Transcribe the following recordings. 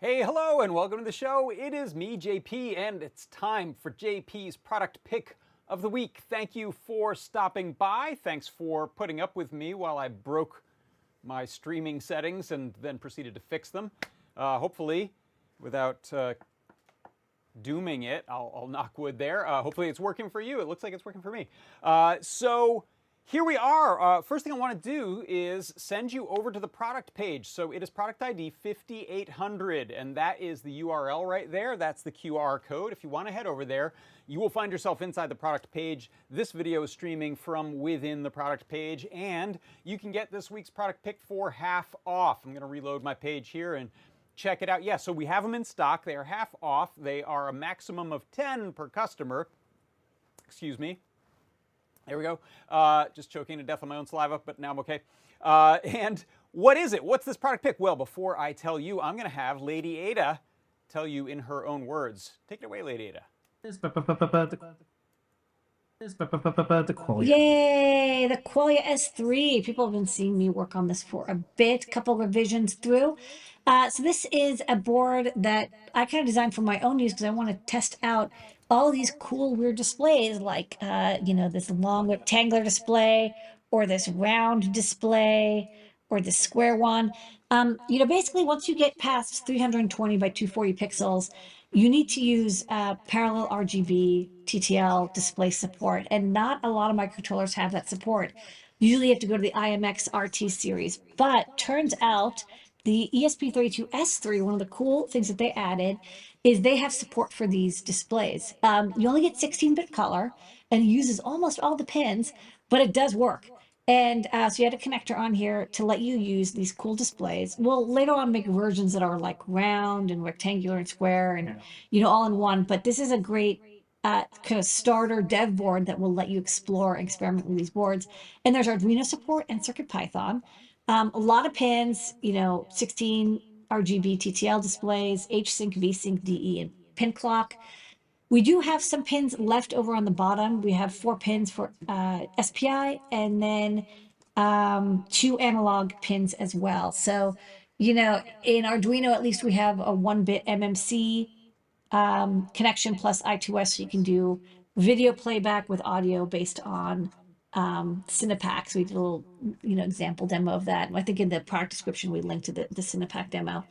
Hey, hello, and welcome to the show. It is me, JP, and it's time for JP's product pick of the week. Thank you for stopping by. Thanks for putting up with me while I broke my streaming settings and then proceeded to fix them. Hopefully, without dooming it, I'll knock wood there. Hopefully it's working for you. It looks like it's working for me. So here we are. First thing I want to do is send you over to the product page. So it is product ID 5800, and that is the URL right there. That's the QR code. If you want to head over there, you will find yourself inside the product page. This video is streaming from within the product page, and you can get this week's product pick for half off. I'm going to reload my page here and check it out. Yeah, so we have them in stock. They are half off. They are a maximum of 10 per customer. Excuse me. There we go. Just choking to death on my own saliva, but now I'm okay. And what is it? What's this product pick? Well, before I tell you, I'm going to have Lady Ada tell you in her own words. Take it away, Lady Ada. The Qualia. Yay, the Qualia S3. People have been seeing me work on this for a bit, couple revisions through. So this is a board that I kind of designed for my own use because I want to test out all these cool, weird displays like, this long rectangular display or this round display or this square one. Basically once you get past 320 by 240 pixels, you need to use parallel RGB TTL display support, and not a lot of microcontrollers have that support. Usually you have to go to the IMX RT series, but turns out the ESP32-S3, one of the cool things that they added is they have support for these displays. You only get 16-bit color and it uses almost all the pins, but it does work. And so you had a connector on here to let you use these cool displays. We'll later on make versions that are like round and rectangular and square and, all in one. But this is a great kind of starter dev board that will let you explore and experiment with these boards. And there's Arduino support and CircuitPython. A lot of pins, 16 RGB TTL displays, H-Sync, V-Sync, DE, and pin clock. We do have some pins left over on the bottom. We have 4 pins for SPI and then 2 analog pins as well. So, in Arduino, at least we have a 1-bit MMC connection plus I2S, so you can do video playback with audio based on Cinepack. So we did a little, example demo of that. And I think in the product description, we linked to the Cinepack demo.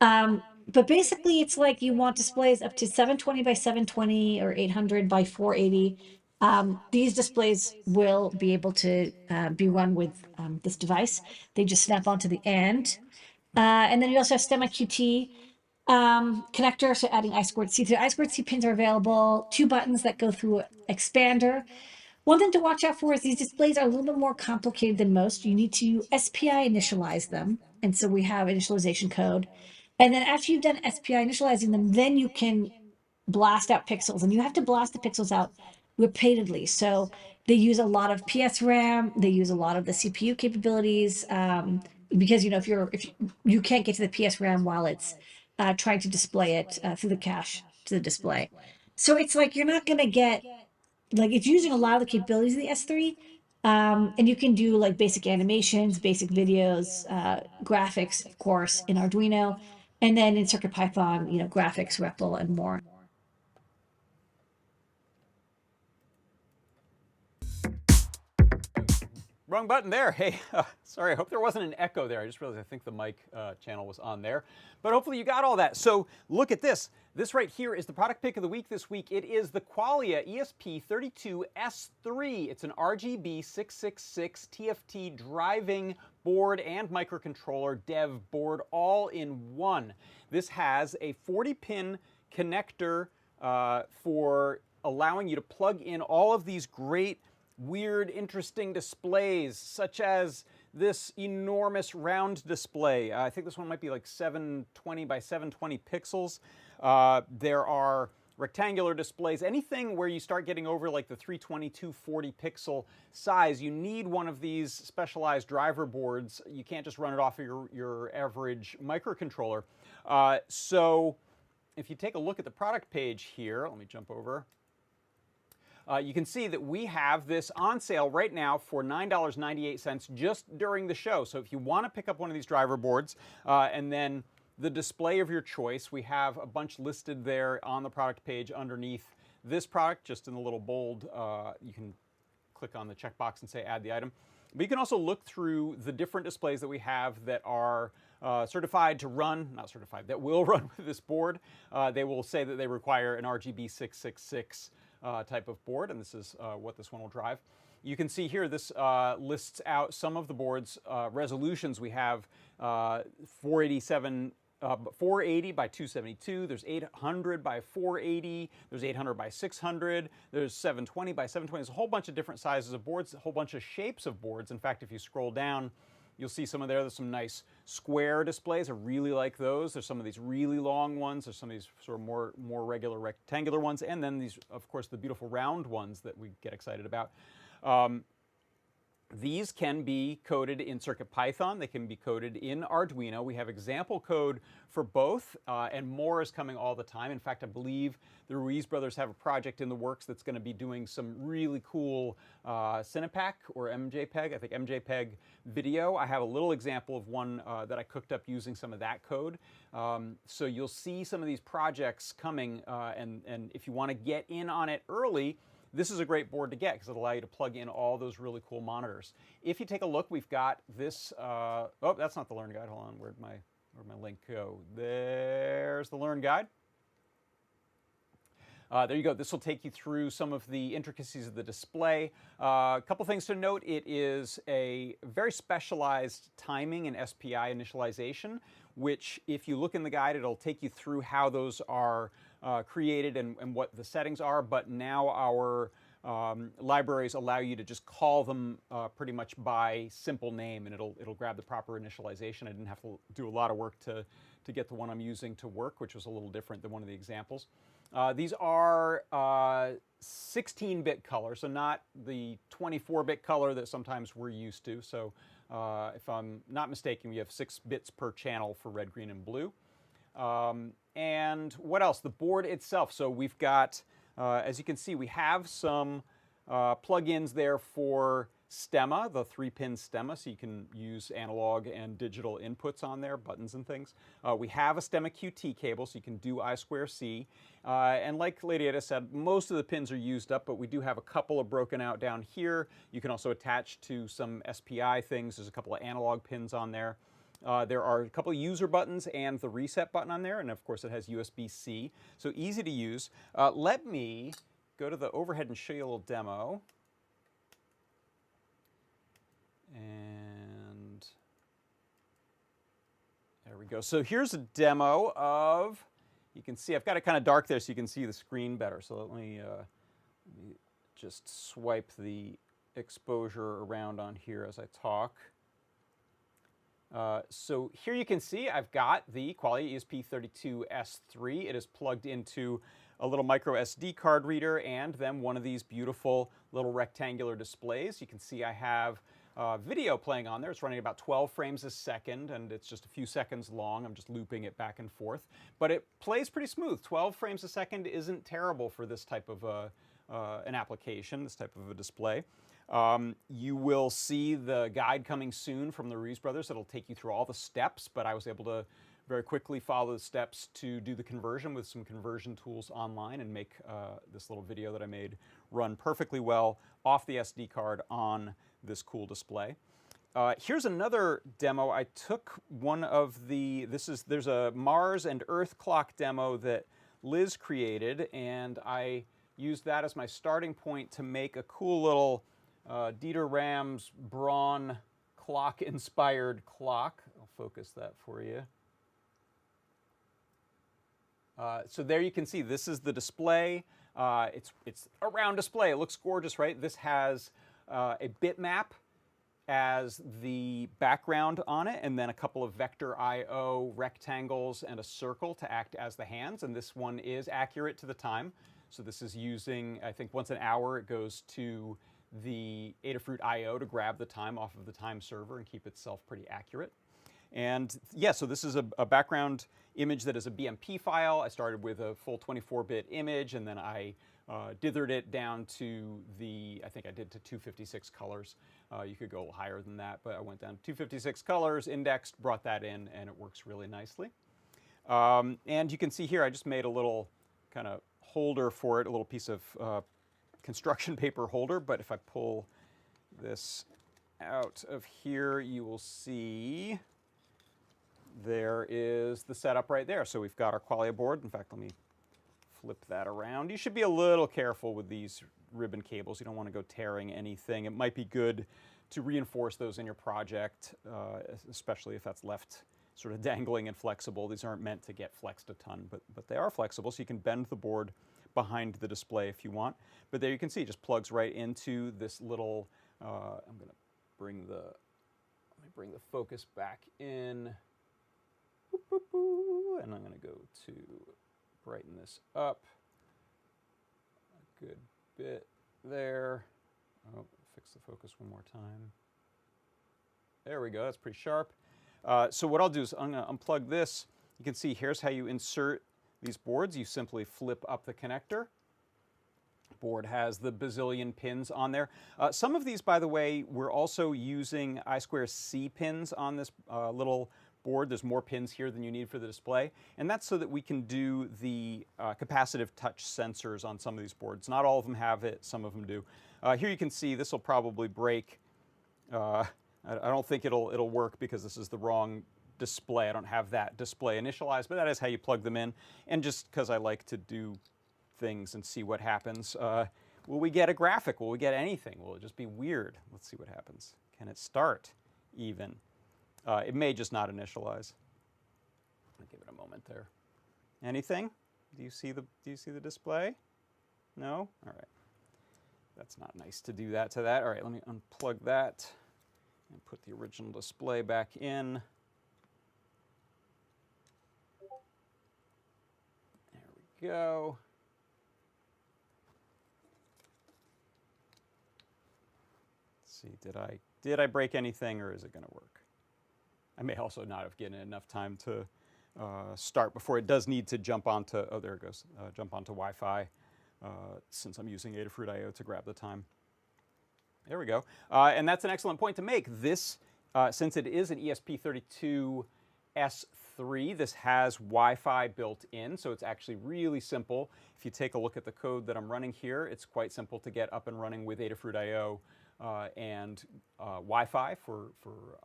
But basically, it's like you want displays up to 720 by 720 or 800 by 480. These displays will be able to be run with this device. They just snap onto the end. And then you also have STEMMA QT connector, so adding I2C. The I2C pins are available. 2 buttons that go through expander. One thing to watch out for is these displays are a little bit more complicated than most. You need to SPI initialize them. And so we have initialization code. And then after you've done SPI initializing them, then you can blast out pixels. And you have to blast the pixels out repeatedly. So they use a lot of PSRAM. They use a lot of the CPU capabilities. Because, if you can't get to the PSRAM while it's trying to display it through the cache to the display. So it's like you're not going to get, it's using a lot of the capabilities of the S3. And you can do like basic animations, basic videos, graphics, of course, in Arduino. And then in CircuitPython, graphics, REPL, and more. Wrong button there. Hey, sorry, I hope there wasn't an echo there. I just realized I think the mic channel was on there. But hopefully you got all that. So look at this. This right here is the product pick of the week this week. It is the Qualia ESP32-S3. It's an RGB-666 TFT driving board and microcontroller dev board all in one. This has a 40-pin connector for allowing you to plug in all of these great weird, interesting displays, such as this enormous round display. I think this one might be like 720 by 720 pixels. There are rectangular displays. Anything where you start getting over like the 320, 240 pixel size, you need one of these specialized driver boards. You can't just run it off of your average microcontroller. So if you take a look at the product page here, let me jump over. You can see that we have this on sale right now for $9.98 just during the show. So if you want to pick up one of these driver boards and then the display of your choice. We have a bunch listed there on the product page underneath this product, just in the little bold. You can click on the checkbox and say add the item. But you can also look through the different displays that we have that are certified to run, not certified, that will run with this board. They will say that they require an RGB-666 type of board, and this is what this one will drive. You can see here this lists out some of the board's resolutions. We have 480 by 272, there's 800 by 480, there's 800 by 600, there's 720 by 720. There's a whole bunch of different sizes of boards, a whole bunch of shapes of boards. In fact, if you scroll down, you'll see some of there. There's some nice square displays. I really like those. There's some of these really long ones. There's some of these sort of more regular rectangular ones. And then these, of course, the beautiful round ones that we get excited about. These can be coded in CircuitPython. They can be coded in Arduino. We have example code for both, and more is coming all the time. In fact, I believe the Ruiz brothers have a project in the works that's going to be doing some really cool Cinepack or MJPEG, I think MJPEG video. I have a little example of one that I cooked up using some of that code. So you'll see some of these projects coming, and if you want to get in on it early, this is a great board to get because it'll allow you to plug in all those really cool monitors. If you take a look, we've got this, oh, that's not the Learn Guide. Hold on, where'd my link go? There's the Learn Guide. There you go. This will take you through some of the intricacies of the display. A couple things to note. It is a very specialized timing and SPI initialization, which if you look in the guide, it'll take you through how those are created and what the settings are. But now our libraries allow you to just call them pretty much by simple name, and it'll grab the proper initialization. I didn't have to do a lot of work to get the one I'm using to work, which was a little different than one of the examples. These are 16-bit color, so not the 24-bit color that sometimes we're used to. So if I'm not mistaken, we have 6 bits per channel for red, green, and blue. And what else? The board itself. So we've got, as you can see, we have some plugins there for stemma, the 3-pin stemma, so you can use analog and digital inputs on there, buttons and things. We have a stemma QT cable, so you can do I2C. And like Lady Ada said, most of the pins are used up, but we do have a couple of broken out down here. You can also attach to some SPI things. There's a couple of analog pins on there. There are a couple of user buttons and the reset button on there, and of course it has USB-C, so easy to use. Let me go to the overhead and show you a little demo. And there we go. So here's a demo of, you can see, I've got it kind of dark there so you can see the screen better. So let me just swipe the exposure around on here as I talk. So here you can see I've got the Qualia ESP32-S3. It is plugged into a little micro SD card reader and then one of these beautiful little rectangular displays. You can see I have video playing on there. It's running about 12 frames a second, and it's just a few seconds long. I'm just looping it back and forth. But it plays pretty smooth. 12 frames a second isn't terrible for this type of an application, this type of a display. You will see the guide coming soon from the Ruiz brothers. It'll take you through all the steps, but I was able to very quickly follow the steps to do the conversion with some conversion tools online and make this little video that I made run perfectly well off the SD card on this cool display. Here's another demo. I took one of the, there's a Mars and Earth clock demo that Liz created, and I used that as my starting point to make a cool little Dieter Rams Braun clock-inspired clock. I'll focus that for you. So there you can see this is the display. It's a round display. It looks gorgeous, right? This has a bitmap as the background on it, and then a couple of vector I/O rectangles and a circle to act as the hands. And this one is accurate to the time. So this is using, I think once an hour, it goes to the Adafruit I/O to grab the time off of the time server and keep itself pretty accurate. And yeah, so this is a background image that is a BMP file. I started with a full 24-bit image, and then I dithered it down to I think I did to 256 colors. You could go a little higher than that, but I went down to 256 colors, indexed, brought that in, and it works really nicely. And you can see here I just made a little kind of holder for it, a little piece of construction paper holder. But if I pull this out of here, you will see there is the setup right there. So we've got our Qualia board. In fact, let me flip that around. You should be a little careful with these ribbon cables. You don't want to go tearing anything. It might be good to reinforce those in your project, especially if that's left sort of dangling and flexible. These aren't meant to get flexed a ton, but they are flexible, so you can bend the board behind the display if you want. But there you can see it just plugs right into this little, I'm going to bring the, let me bring the focus back in. Boop, boop, boop. And I'm going to go to brighten this up a good bit there. Oh, fix the focus one more time. There we go, that's pretty sharp. So what I'll do is I'm going to unplug this. You can see here's how you insert these boards. You simply flip up the connector. Board has the bazillion pins on there. Some of these, by the way, we're also using I2C pins on this little board. There's more pins here than you need for the display. And that's so that we can do the capacitive touch sensors on some of these boards. Not all of them have it, some of them do. Here you can see this will probably break. I don't think it'll work because this is the wrong display. I don't have that display initialized, but that is how you plug them in. And just because I like to do things and see what happens, will we get a graphic? Will we get anything? Will it just be weird? Let's see what happens. Can it start even? It may just not initialize. I'll give it a moment there. Anything? Do you see the display? No? All right. That's not nice to do that to that. All right, let me unplug that and put the original display back in. There we go. Let's see, did I break anything, or is it going to work? I may also not have given it enough time to start before it does need to jump onto, oh, there it goes, jump onto Wi-Fi, since I'm using Adafruit I/O to grab the time. There we go. And that's an excellent point to make. This, since it is an ESP32-S3, this has Wi-Fi built in, so it's actually really simple. If you take a look at the code that I'm running here, it's quite simple to get up and running with Adafruit I/O and Wi-Fi for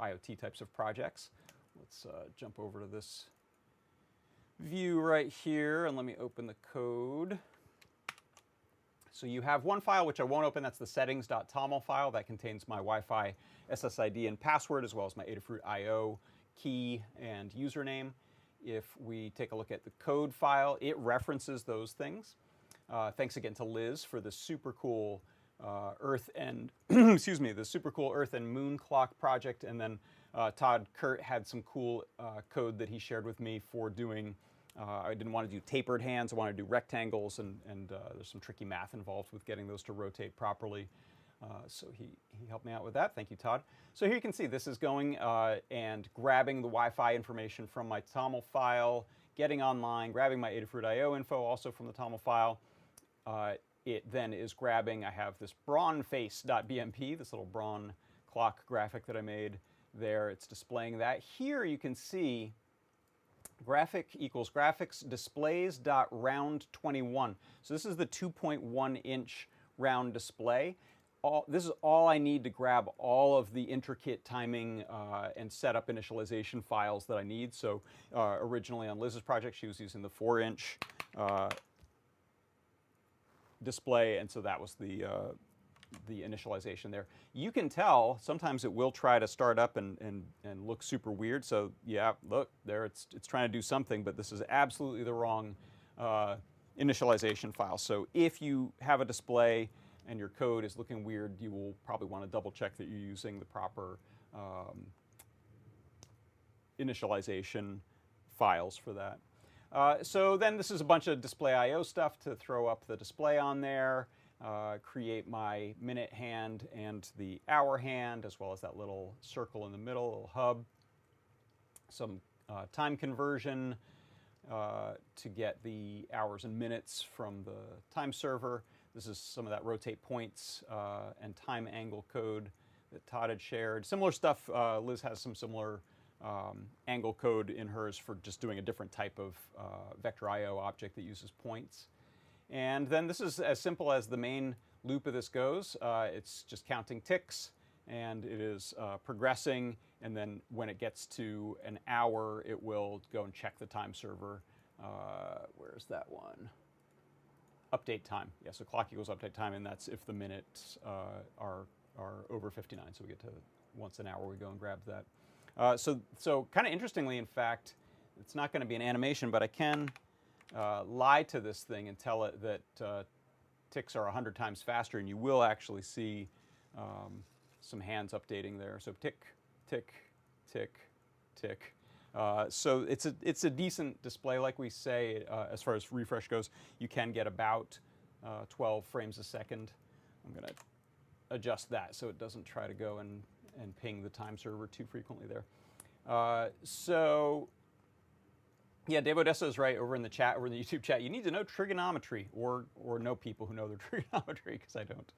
IoT types of projects. Let's jump over to this view right here, and let me open the code. So you have one file which I won't open. That's the settings.toml file. That contains my Wi-Fi SSID and password, as well as my Adafruit I/O key and username. If we take a look at the code file, it references those things. Thanks again to Liz for the super cool Earth and excuse me, the super cool Earth and Moon clock project. And then Todd Kurt had some cool code that he shared with me for doing. I didn't want to do tapered hands. I wanted to do rectangles, and there's some tricky math involved with getting those to rotate properly. So he helped me out with that. Thank you, Todd. So here you can see this is going and grabbing the Wi-Fi information from my TOML file, getting online, grabbing my Adafruit I/O info also from the TOML file. It then is grabbing, I have this braunface.bmp, this little Braun clock graphic that I made there. It's displaying that. Here you can see graphic equals graphics displays.round21. So this is the 2.1 inch round display. This is all I need to grab all of the intricate timing and setup initialization files that I need. So originally on Liz's project, she was using the 4-inch display, and so that was the initialization there. You can tell sometimes it will try to start up and look super weird. So yeah, look there, it's trying to do something, but this is absolutely the wrong initialization file. So if you have a display and your code is looking weird, you will probably want to double check that you're using the proper initialization files for that. So then this is a bunch of display I/O stuff to throw up the display on there, create my minute hand and the hour hand, as well as that little circle in the middle, little hub. Some time conversion to get the hours and minutes from the time server. This is some of that rotate points and time angle code that Todd had shared. Similar stuff, Liz has some similar angle code in hers for just doing a different type of vector I/O object that uses points. And then this is as simple as the main loop of this goes. It's just counting ticks, and it is progressing, and then when it gets to an hour, it will go and check the time server. Where's that one? Update time. Yeah, so clock equals update time, and that's if the minutes are over 59. So we get to once an hour, we go and grab that. So kind of interestingly, in fact, it's not going to be an animation, but I can lie to this thing and tell it that ticks are 100 times faster, and you will actually see some hands updating there. So tick, tick, tick, tick. So it's a decent display, like we say, as far as refresh goes. You can get about 12 frames a second. I'm going to adjust that so it doesn't try to go and ping the time server too frequently there. So yeah, Dave Odessa is right over in the chat, over in the YouTube chat. You need to know trigonometry, or know people who know their trigonometry, because I don't.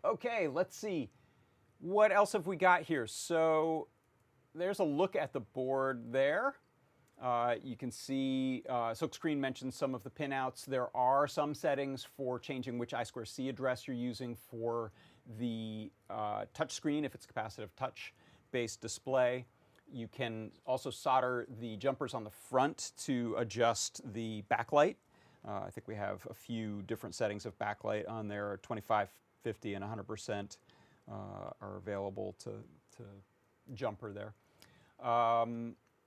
Okay, let's see. What else have we got here? So there's a look at the board there. You can see Silkscreen mentioned some of the pinouts. There are some settings for changing which I2C address you're using for the touch screen, if it's capacitive touch-based display. You can also solder the jumpers on the front to adjust the backlight. I think we have a few different settings of backlight on there. 25, 50, and 100% are available to jumper there.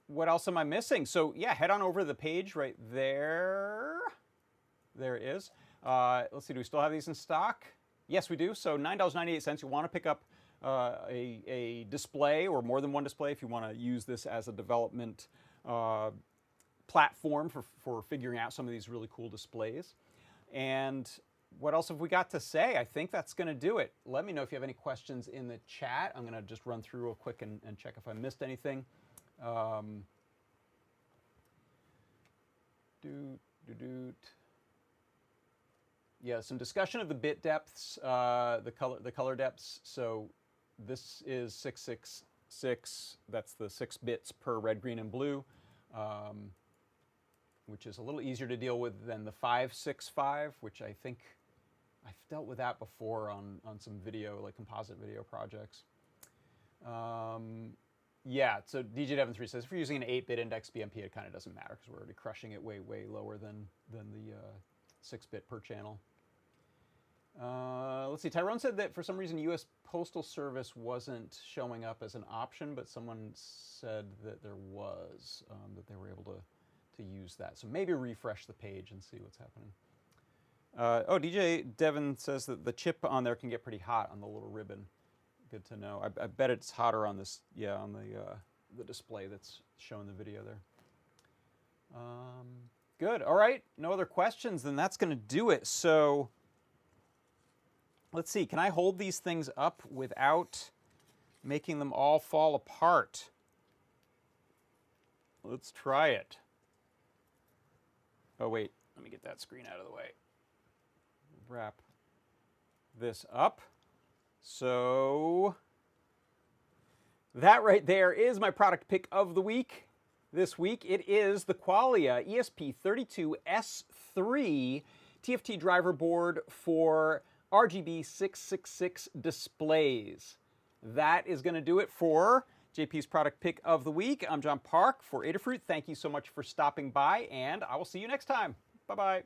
What else am I missing? So yeah, head on over to the page right there. There it is. Let's see, do we still have these in stock? Yes, we do. So $9.98. You want to pick up a display, or more than one display, if you want to use this as a development platform for figuring out some of these really cool displays. And what else have we got to say? I think that's going to do it. Let me know if you have any questions in the chat. I'm going to just run through real quick and check if I missed anything. Yeah, some discussion of the bit depths, the color depths. So this is 666. That's the 6 bits per red, green, and blue, which is a little easier to deal with than the 565, which I think I've dealt with that before on some video, like composite video projects. Yeah, so DJ Devon 3 says if you're using an 8-bit index BMP, it kind of doesn't matter because we're already crushing it way lower than the 6-bit per channel. Let's see, Tyrone said that for some reason U.S. Postal Service wasn't showing up as an option, but someone said that there was, that they were able to use that. So maybe refresh the page and see what's happening. Oh, DJ Devon says that the chip on there can get pretty hot on the little ribbon. Good to know. I bet it's hotter on this, yeah, on the display that's showing the video there. Good. All right. No other questions. Then that's going to do it. So let's see. Can I hold these things up without making them all fall apart? Let's try it. Oh, wait. Let me get that screen out of the way. Wrap this up. So that right there is my product pick of the week. This week it is the Qualia ESP32-S3 TFT driver board for RGB-666 displays. That is going to do it for JP's product pick of the week. I'm John Park for Adafruit. Thank you so much for stopping by, and I will see you next time. Bye-bye.